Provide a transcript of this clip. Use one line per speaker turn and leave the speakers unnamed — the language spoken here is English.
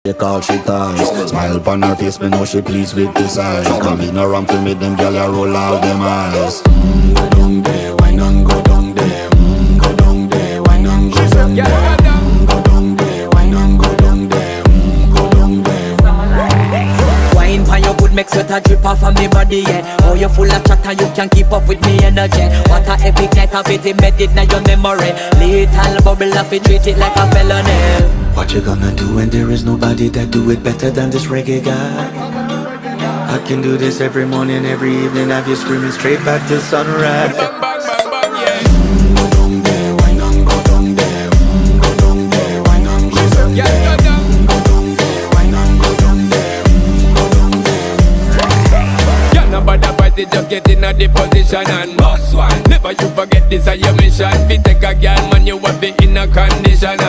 They call she ties. Smile upon her face, me know she pleased with this eyes. Come in around to me, them gyal a roll out them eyes. Go down there, why not go down there? Go down there, why not go down there? Go down there, why not go down there? Go down there.
Wine pan your good, make sweat a drip off of me body, yeah. Oh, you full of chatter, you can't keep up with me energy. What a epic night of it, embedded in your memory. Little bubble of it, treat it like a felony.
What you gonna do when there is nobody that do it better than this reggae guy? I can do this every morning, every evening, have you screaming straight back to sunrise.
Bang, bang, bang, bang, yeah.
Go down there, why not go down there? Go down there, why not go down there?
Yeah, go down.
Go down there, why not go down there? Go down there.
Yeah, nobody fight it, just get in a the position and boss one. Never you forget this is your mission. If you take a girl, man, you have it in a condition.